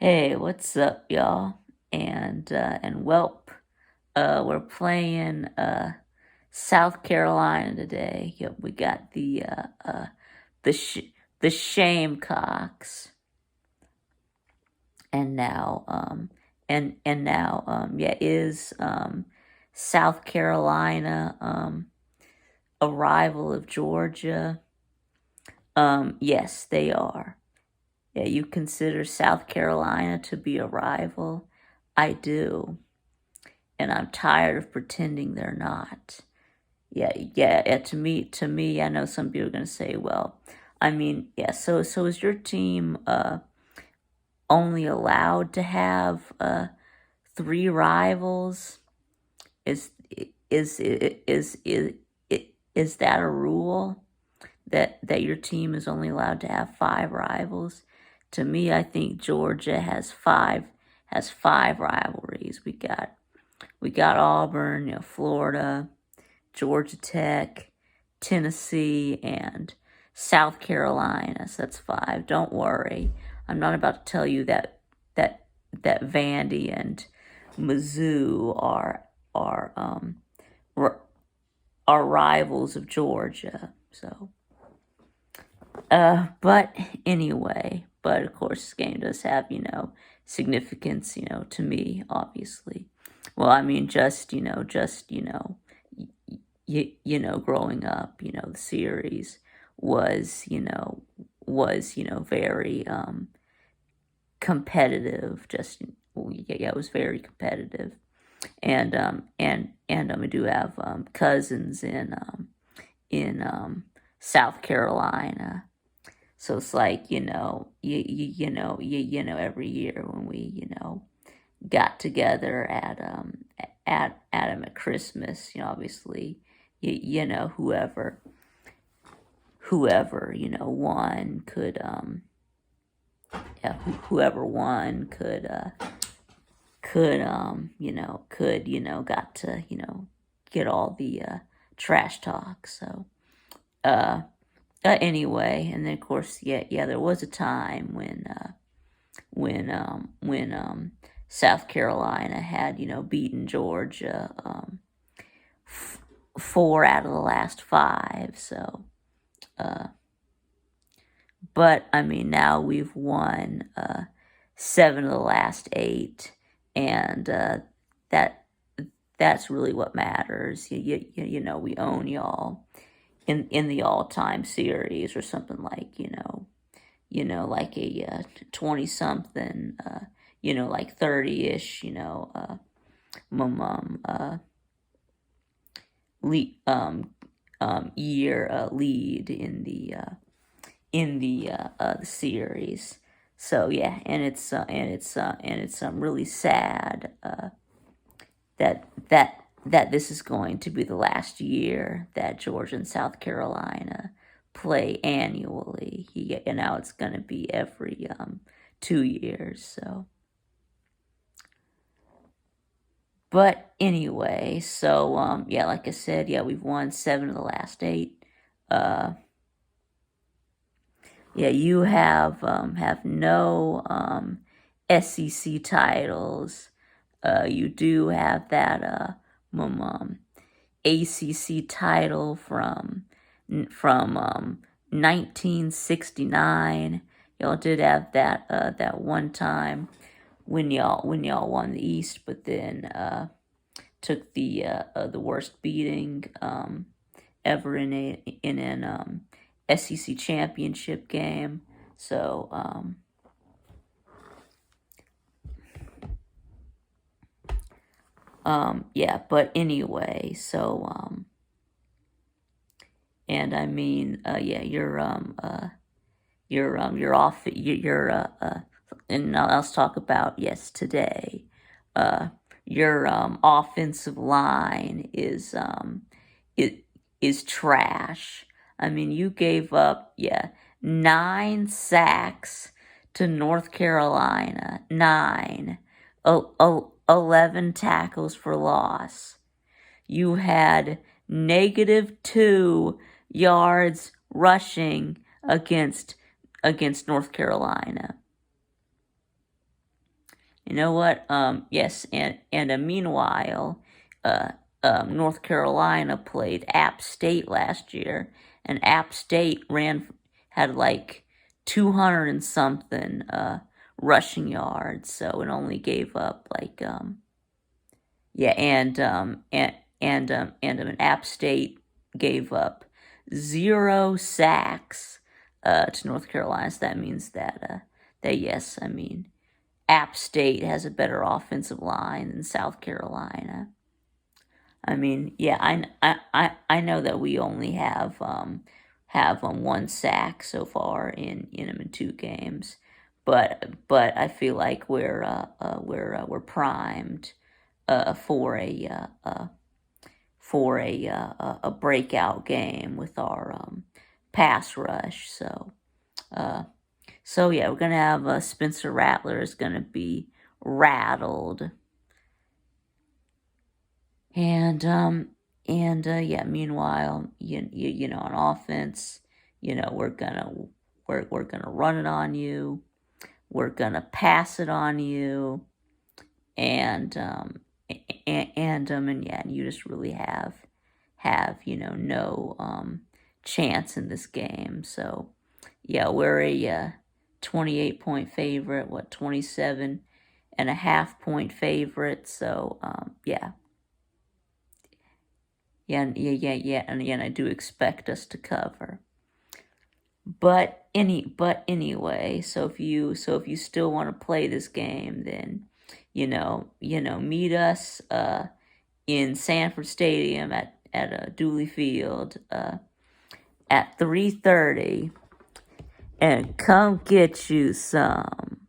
Hey, what's up, y'all? And welp, we're playing South Carolina today. Yep, we got the sh- the Shamecocks, and now yeah, is South Carolina a rival of Georgia? Yes, they are. Yeah, you consider South Carolina to be a rival? I do. And I'm tired of pretending they're not. Yeah. To me, I know some people are gonna say, well, I mean, yeah. So is your team only allowed to have three rivals? Is is is is is that a rule that your team is only allowed to have five rivals? To me, I think Georgia has five rivalries. We got Auburn, Florida, Georgia Tech, Tennessee, and South Carolina. So that's five. Don't worry, I'm not about to tell you that Vandy and Mizzou r- are rivals of Georgia. So, but anyway, but of course, this game does have significance, to me, obviously. Well, I mean, growing up, the series was very competitive. Just yeah, it was very competitive, and I do have cousins in South Carolina. So it's like every year when we got together at them at Christmas, obviously, whoever won could yeah, whoever won could got to get all the trash talk. So uh anyway, and then of course, yeah, there was a time when South Carolina had beaten Georgia four out of the last five. So, but I mean, now we've won seven of the last eight, and that that's really what matters. We own y'all in the all time series or something like like a 20 something, like 30 ish, mum, year lead in the series. So yeah, and it's really sad that this is going to be the last year that Georgia and South Carolina play annually. And now it's going to be every 2 years. So, but anyway, so yeah, like I said, yeah, we've won seven of the last eight. Yeah, you have no SEC titles. You do have that ACC title from 1969. Y'all did have that one time when y'all won the East, but then took the worst beating ever in an SEC championship game. So yeah, but anyway, so and I mean yeah, you're off. And now let's talk about, yes, today. Uh, your offensive line it is trash. I mean, you gave up, yeah, 9 sacks to North Carolina. 9. 11 tackles for loss. You had -2 yards rushing against North Carolina. You know what? Yes, and meanwhile, uh, North Carolina played App State last year, and App State had like 200 and something rushing yards, so it only gave up like yeah, and App State gave up 0 sacks to North Carolina. So that means that yes, I mean App State has a better offensive line than South Carolina. I mean, yeah, I know that we only have 1 sack so far in 2 games, but I feel like we're primed for a breakout game with our pass rush. So yeah, we're gonna have Spencer Rattler is gonna be rattled, and yeah. Meanwhile, you know, on offense, you know, we're gonna run it on you, we're gonna pass it on you, and and yeah, and you just really have no chance in this game. So yeah, we're a 28-point favorite. What, 27.5-point favorite? So yeah. And I do expect us to cover. But anyway, so if you still want to play this game, then meet us in Sanford Stadium at Dooley Field at 3:30, and come get you some